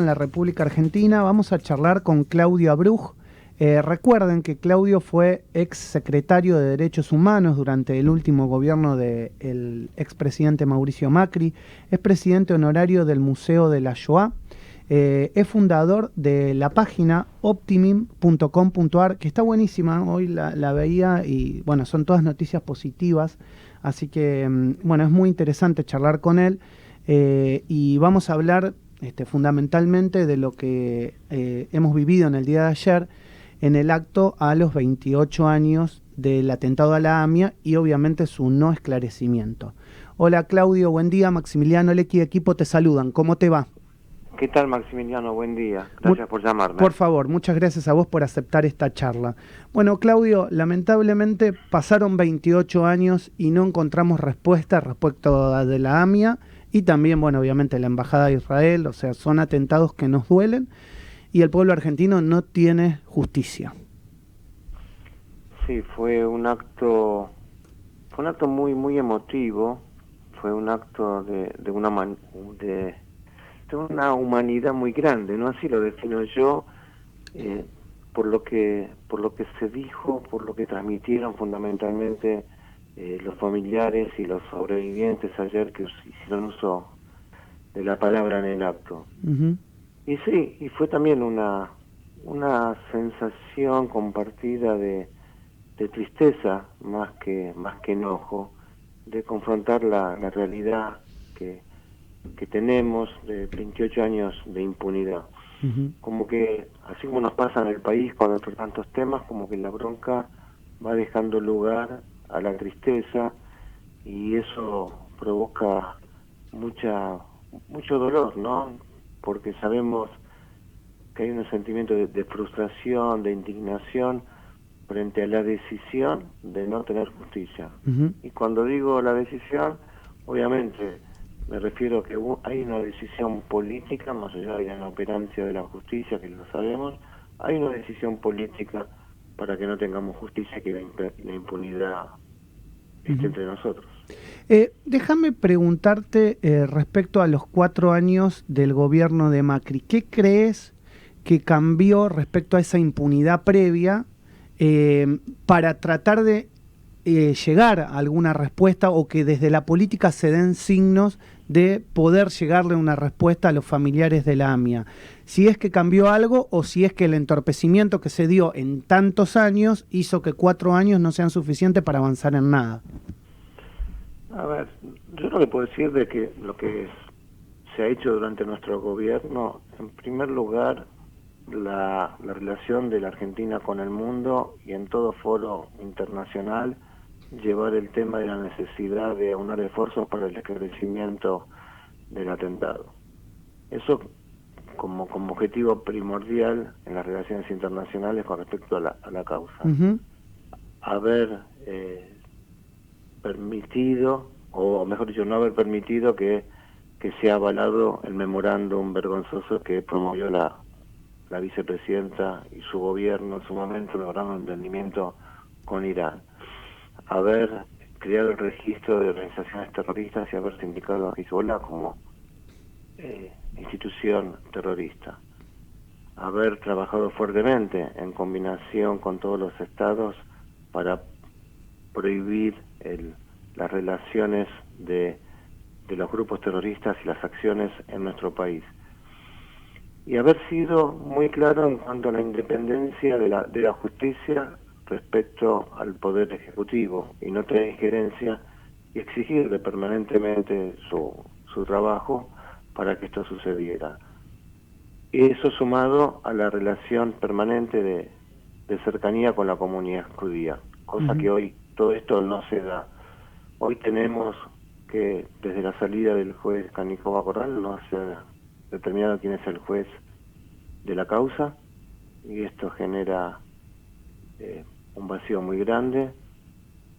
la República Argentina. Vamos a charlar con Claudio Abruj. Recuerden que Claudio fue ex secretario de Derechos Humanos durante el último gobierno del expresidente Mauricio Macri. Es presidente honorario del Museo de la Shoah. Es fundador de la página optimim.com.ar, que está buenísima. Hoy la veía y bueno, son todas noticias positivas. Así que bueno, es muy interesante charlar con él. Y vamos a hablar fundamentalmente de lo que hemos vivido en el día de ayer en el acto a los 28 años del atentado a la AMIA y obviamente su no esclarecimiento. Hola Claudio, buen día. Maximiliano Leckie, equipo te saludan. ¿Cómo te va? ¿Qué tal, Maximiliano? Buen día. Gracias por llamarme. Por favor, muchas gracias a vos por aceptar esta charla. Bueno, Claudio, lamentablemente pasaron 28 años y no encontramos respuesta respecto de la AMIA y también, bueno, obviamente la Embajada de Israel. O sea, son atentados que nos duelen y el pueblo argentino no tiene justicia. Sí, fue un acto muy emotivo. Fue un acto de una humanidad muy grande, ¿no? Así lo defino yo, por lo que se dijo, por lo que transmitieron fundamentalmente los familiares y los sobrevivientes ayer, que hicieron uso de la palabra en el acto. Uh-huh. Y sí, y fue también una sensación compartida de tristeza más que enojo, de confrontar la realidad que tenemos de 28 años de impunidad. Uh-huh. Como que, así como nos pasa en el país con otros tantos temas, como que la bronca va dejando lugar a la tristeza y eso provoca mucho dolor, ¿no? Porque sabemos que hay un sentimiento de frustración, de indignación frente a la decisión de no tener justicia. Uh-huh. Y cuando digo la decisión, obviamente me refiero a que hay una decisión política, más allá de la inoperancia de la justicia, que lo sabemos, hay una decisión política para que no tengamos justicia, que la impunidad esté entre nosotros. Déjame preguntarte respecto a los 4 años del gobierno de Macri. ¿Qué crees que cambió respecto a esa impunidad previa para tratar de llegar a alguna respuesta o que desde la política se den signos de poder llegarle una respuesta a los familiares de la AMIA? Si es que cambió algo o si es que el entorpecimiento que se dio en tantos años hizo que 4 años no sean suficientes para avanzar en nada. A ver, yo lo que puedo decir de que lo que se ha hecho durante nuestro gobierno, en primer lugar, la relación de la Argentina con el mundo y en todo foro internacional, llevar el tema de la necesidad de aunar esfuerzos para el esclarecimiento del atentado. Eso como objetivo primordial en las relaciones internacionales con respecto a la causa. Uh-huh. Haber permitido, o mejor dicho, no haber permitido que sea avalado el memorándum vergonzoso que promovió la vicepresidenta y su gobierno en su momento, logrando un entendimiento con Irán. Haber creado el registro de organizaciones terroristas y haber indicado a Hezbollah como institución terrorista. Haber trabajado fuertemente en combinación con todos los estados para prohibir las relaciones de los grupos terroristas y las acciones en nuestro país. Y haber sido muy claro en cuanto a la independencia de la justicia respecto al Poder Ejecutivo y no tener injerencia y exigirle permanentemente su trabajo para que esto sucediera. Y eso sumado a la relación permanente de cercanía con la comunidad judía, cosa Uh-huh. que hoy todo esto no se da. Hoy tenemos que desde la salida del juez Canijo Corral no se ha determinado quién es el juez de la causa y esto genera un vacío muy grande.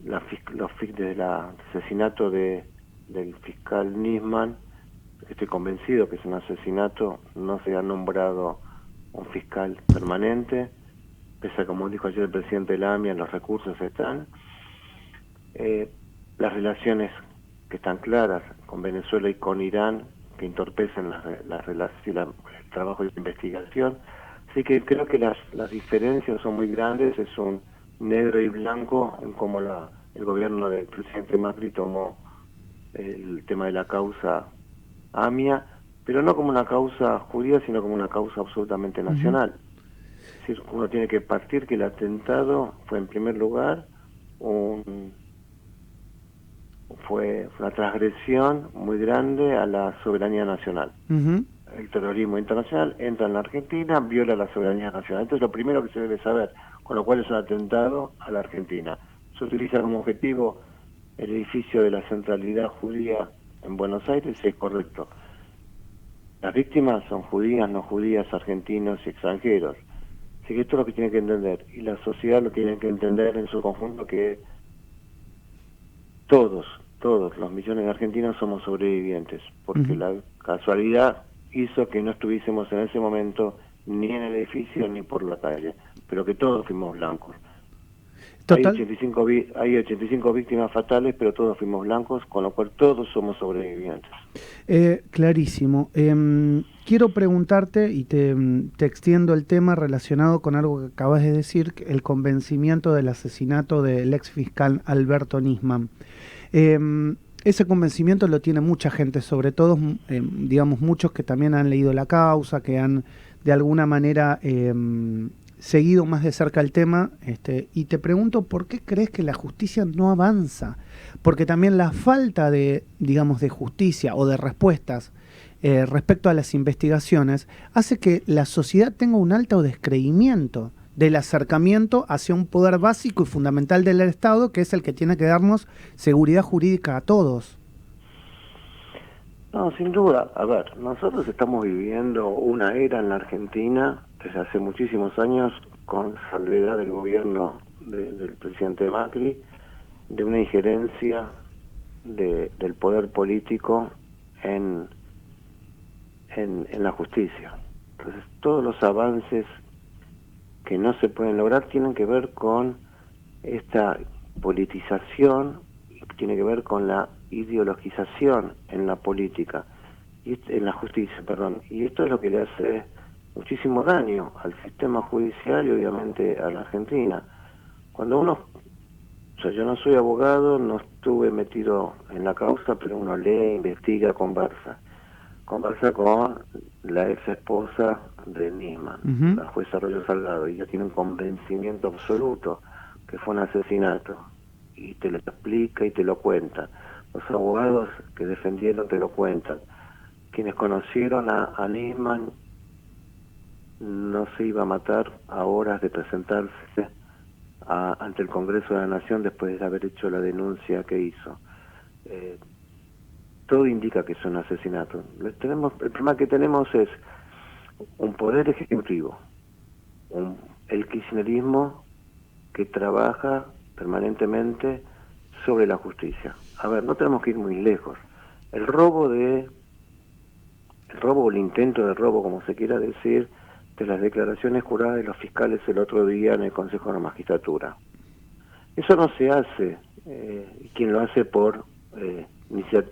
Desde el asesinato del fiscal Nisman, estoy convencido que es un asesinato, no se ha nombrado un fiscal permanente, pese a, como dijo ayer el presidente de la AMIA, los recursos están. Las relaciones que están claras con Venezuela y con Irán, que entorpecen el trabajo de investigación. Así que creo que las diferencias son muy grandes, es un negro y blanco en cómo el gobierno del presidente Macri tomó el tema de la causa AMIA, pero no como una causa judía, sino como una causa absolutamente nacional. Es decir, uno tiene que partir que el atentado fue en primer lugar fue una transgresión muy grande a la soberanía nacional. El terrorismo internacional entra en la Argentina, viola la soberanía nacional. Esto es lo primero que se debe saber, con lo cual es un atentado a la Argentina. Se utiliza como objetivo el edificio de la centralidad judía en Buenos Aires, es correcto. Las víctimas son judías, no judías, argentinos y extranjeros. Así que esto es lo que tiene que entender, y la sociedad lo tiene que entender en su conjunto, que todos los millones de argentinos somos sobrevivientes, porque la casualidad hizo que no estuviésemos en ese momento ni en el edificio ni por la calle, pero que todos fuimos blancos. Total. Hay 85 víctimas fatales, pero todos fuimos blancos, con lo cual todos somos sobrevivientes. Clarísimo. Quiero preguntarte, y te extiendo el tema relacionado con algo que acabas de decir, el convencimiento del asesinato del ex fiscal Alberto Nisman. Ese convencimiento lo tiene mucha gente, sobre todo, digamos, muchos que también han leído la causa, que han de alguna manera seguido más de cerca el tema, y te pregunto, ¿por qué crees que la justicia no avanza? Porque también la falta de, digamos, de justicia o de respuestas respecto a las investigaciones hace que la sociedad tenga un alto descreimiento del acercamiento hacia un poder básico y fundamental del Estado, que es el que tiene que darnos seguridad jurídica a todos. No, sin duda. A ver, nosotros estamos viviendo una era en la Argentina desde hace muchísimos años, con salvedad del gobierno del presidente Macri, de una injerencia del poder político en la justicia. Entonces, todos los avances que no se pueden lograr tienen que ver con esta politización, tiene que ver con la ideologización en la política, en la justicia, perdón. Y esto es lo que le hace muchísimo daño al sistema judicial y obviamente a la Argentina. Cuando uno, o sea, yo no soy abogado, no estuve metido en la causa, pero uno lee, investiga, conversa con la ex esposa de Nisman, la jueza Arroyo Salgado, y ella tiene un convencimiento absoluto que fue un asesinato, y te lo explica y te lo cuenta. Los abogados que defendieron te lo cuentan. Quienes conocieron a Nisman, no se iba a matar a horas de presentarse ante el Congreso de la Nación después de haber hecho la denuncia que hizo. Todo indica que es un asesinato. El problema que tenemos es un poder ejecutivo, el kirchnerismo que trabaja permanentemente sobre la justicia. A ver, no tenemos que ir muy lejos. El robo o el intento de robo, como se quiera decir, de las declaraciones juradas de los fiscales el otro día en el Consejo de la Magistratura. Eso no se hace, quien lo hace por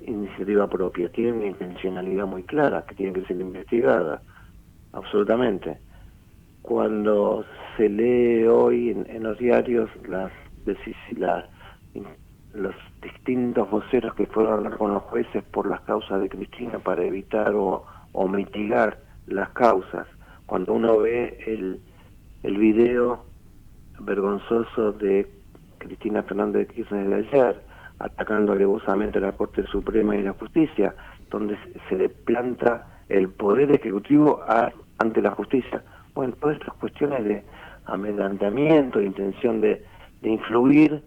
iniciativa propia, tiene una intencionalidad muy clara que tiene que ser investigada, absolutamente. Cuando se lee hoy en los diarios los distintos voceros que fueron a hablar con los jueces por las causas de Cristina para evitar o mitigar las causas, cuando uno ve el video vergonzoso de Cristina Fernández de Kirchner de ayer, atacando alevosamente a la Corte Suprema y la Justicia, donde se le planta el poder ejecutivo ante la justicia. Bueno, todas estas cuestiones de amedrentamiento, de intención de influir,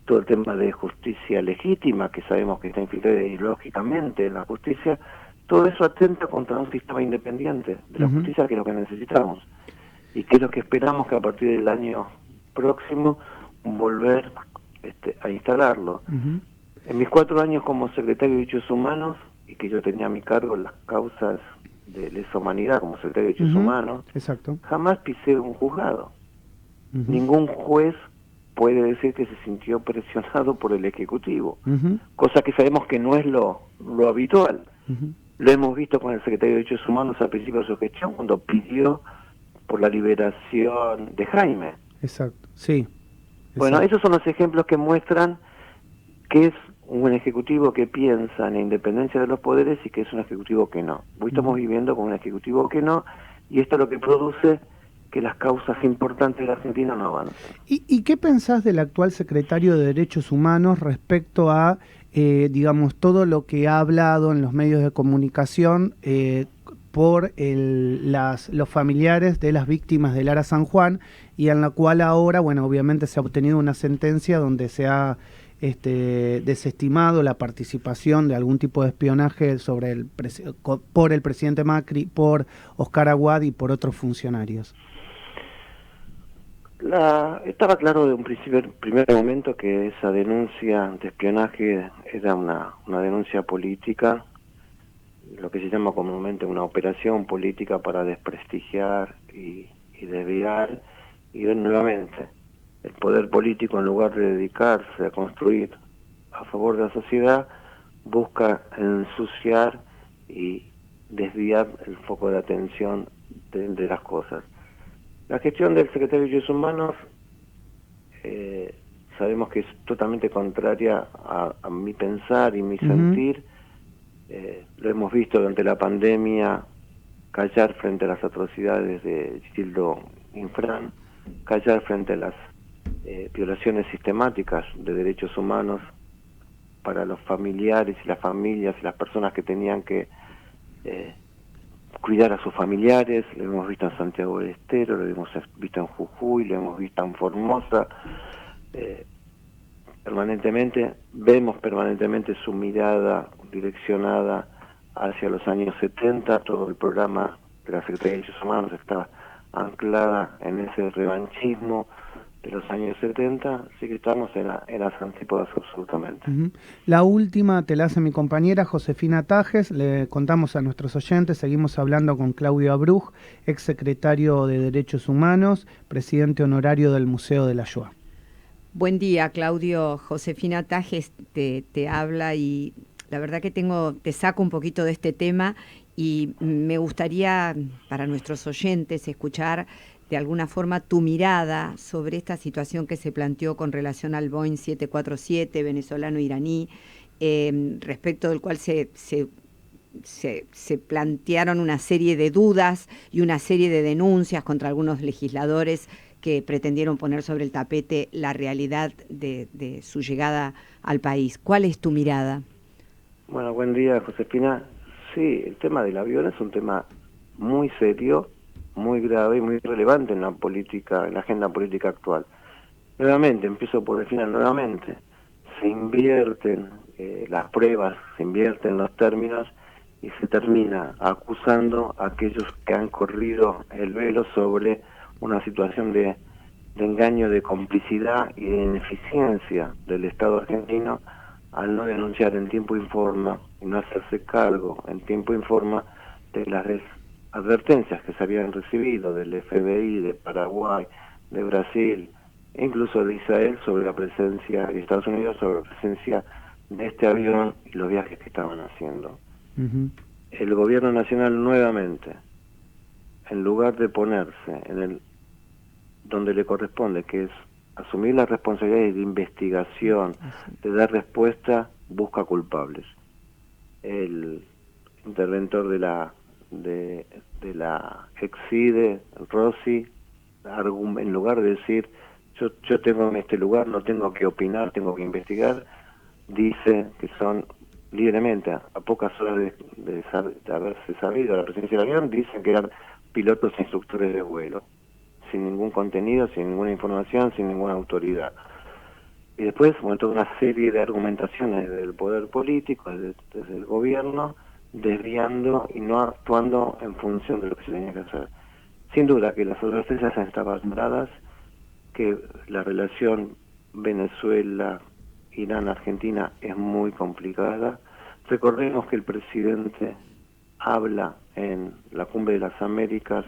todo el tema de justicia legítima, que sabemos que está infiltrada ideológicamente en la justicia, todo eso atenta contra un sistema independiente de la justicia, que es lo que necesitamos, y que es lo que esperamos que a partir del año próximo volver a instalarlo. En mis 4 años como secretario de Derechos Humanos, y que yo tenía a mi cargo las causas de lesa humanidad como secretario de Derechos Humanos, exacto, jamás pisé un juzgado. Ningún juez puede decir que se sintió presionado por el Ejecutivo, cosa que sabemos que no es lo habitual. Lo hemos visto con el secretario de Derechos Humanos al principio de su gestión, cuando pidió por la liberación de Jaime. Exacto, sí. Bueno, Exacto. esos son los ejemplos que muestran que es un ejecutivo que piensa en la independencia de los poderes y que es un ejecutivo que no. Hoy estamos viviendo con un ejecutivo que no, y esto es lo que produce que las causas importantes de la Argentina no avancen. ¿Y qué pensás del actual secretario de Derechos Humanos respecto a, digamos, todo lo que ha hablado en los medios de comunicación por los familiares de las víctimas del Ara San Juan, y en la cual ahora, bueno, obviamente se ha obtenido una sentencia donde se ha desestimado la participación de algún tipo de espionaje sobre por el presidente Macri, por Oscar Aguad y por otros funcionarios? Estaba claro de un primer momento que esa denuncia de espionaje era una denuncia política, lo que se llama comúnmente una operación política para desprestigiar y desviar, y nuevamente el poder político, en lugar de dedicarse a construir a favor de la sociedad, busca ensuciar y desviar el foco de atención de las cosas. La gestión del secretario de Derechos Humanos sabemos que es totalmente contraria a mi pensar y mi sentir. Lo hemos visto durante la pandemia, callar frente a las atrocidades de Gildo Infran, callar frente a las violaciones sistemáticas de derechos humanos para los familiares y las familias y las personas que tenían que cuidar a sus familiares. Lo hemos visto en Santiago del Estero, lo hemos visto en Jujuy, lo hemos visto en Formosa. Vemos permanentemente su mirada direccionada hacia los años 70, todo el programa de la Secretaría de Derechos Humanos estaba anclada en ese revanchismo de los años 70, así que estamos en las antípodas absolutamente. La última te la hace mi compañera Josefina Tajes. Le contamos a nuestros oyentes, seguimos hablando con Claudio Abruj, ex secretario de Derechos Humanos, presidente honorario del Museo de la Shoah. Buen día, Claudio. Josefina Tajes te habla, y la verdad que te saco un poquito de este tema, y me gustaría para nuestros oyentes escuchar de alguna forma tu mirada sobre esta situación que se planteó con relación al Boeing 747 venezolano-iraní, respecto del cual se plantearon una serie de dudas y una serie de denuncias contra algunos legisladores que pretendieron poner sobre el tapete la realidad de su llegada al país. ¿Cuál es tu mirada? Bueno, buen día, Josefina. Sí, el tema del avión es un tema muy serio, muy grave y muy relevante en la política, en la agenda política actual. Nuevamente, empiezo por el final, nuevamente, se invierten las pruebas, se invierten los términos y se termina acusando a aquellos que han corrido el velo sobre una situación de engaño, de complicidad y de ineficiencia del Estado argentino al no denunciar en tiempo y forma y no hacerse cargo en tiempo y forma de las advertencias que se habían recibido del FBI, de Paraguay, de Brasil e incluso de Israel sobre la presencia, y Estados Unidos sobre la presencia de este avión y los viajes que estaban haciendo. El gobierno nacional nuevamente, en lugar de ponerse donde le corresponde, que es asumir las responsabilidades de investigación, de dar respuesta, busca culpables. El interventor de la Exide, Rossi, en lugar de decir yo tengo en este lugar, no tengo que opinar, tengo que investigar, dice que son libremente, a pocas horas de haberse sabido la presencia del avión, dicen que eran pilotos e instructores de vuelo, sin ningún contenido, sin ninguna información, sin ninguna autoridad. Y después, bueno, toda una serie de argumentaciones del poder político, desde el gobierno, desviando y no actuando en función de lo que se tenía que hacer. Sin duda que las advertencias estaban dadas, que la relación Venezuela-Irán-Argentina es muy complicada. Recordemos que el presidente habla en la Cumbre de las Américas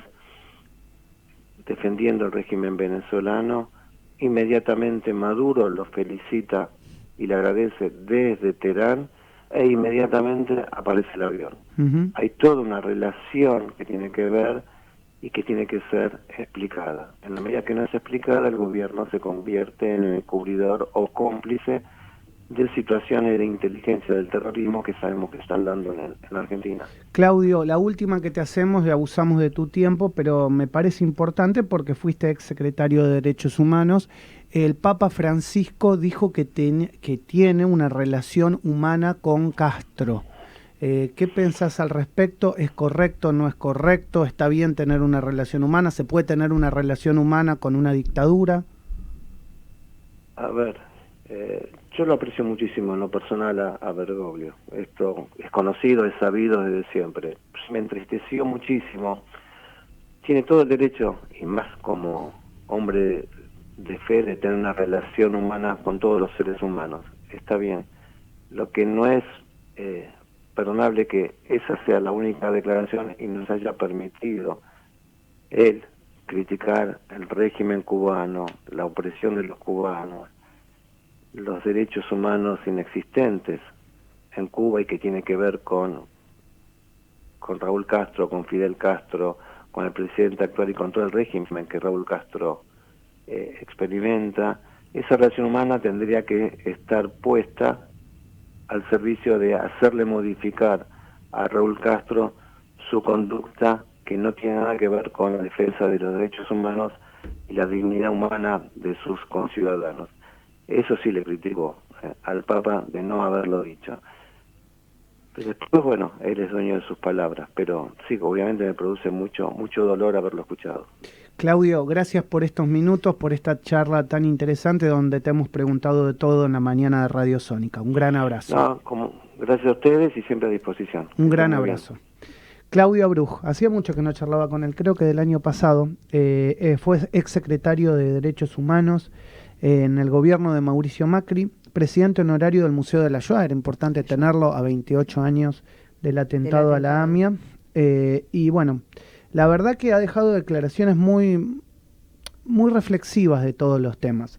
defendiendo el régimen venezolano. Inmediatamente Maduro lo felicita y le agradece desde Teherán, e inmediatamente aparece el avión. Ujú. Hay toda una relación que tiene que ver y que tiene que ser explicada. En la medida que no es explicada, el gobierno se convierte en el cubridor o cómplice de situaciones de inteligencia del terrorismo que sabemos que están dando en Argentina. Claudio, la última que te hacemos y abusamos de tu tiempo, pero me parece importante porque fuiste ex secretario de Derechos Humanos. El Papa Francisco dijo que tiene una relación humana con Castro. ¿Qué pensás al respecto? ¿Es correcto? ¿No es correcto? ¿Está bien tener una relación humana? ¿Se puede tener una relación humana con una dictadura? A ver, yo lo aprecio muchísimo en lo personal a Bergoglio. Esto es conocido, es sabido desde siempre. Me entristeció muchísimo. Tiene todo el derecho, y más como hombre de fe, de tener una relación humana con todos los seres humanos. Está bien. Lo que no es perdonable que esa sea la única declaración y nos haya permitido él criticar el régimen cubano, la opresión de los cubanos, los derechos humanos inexistentes en Cuba y que tiene que ver con Raúl Castro, con Fidel Castro, con el presidente actual y con todo el régimen que Raúl Castro experimenta. Esa relación humana tendría que estar puesta al servicio de hacerle modificar a Raúl Castro su conducta que no tiene nada que ver con la defensa de los derechos humanos y la dignidad humana de sus conciudadanos. Eso sí le critico al Papa de no haberlo dicho. Pero después, bueno, él es dueño de sus palabras, pero sí, obviamente me produce mucho dolor haberlo escuchado. Claudio, gracias por estos minutos, por esta charla tan interesante donde te hemos preguntado de todo en la mañana de Radio Sónica. Un gran abrazo. No, gracias a ustedes y siempre a disposición. Un gran abrazo. Claudio Abruj, hacía mucho que no charlaba con él, creo que del año pasado, fue ex secretario de Derechos Humanos en el gobierno de Mauricio Macri, presidente honorario del Museo de la Shoah, era importante tenerlo a 28 años del atentado a la AMIA, y bueno, la verdad que ha dejado declaraciones muy reflexivas de todos los temas.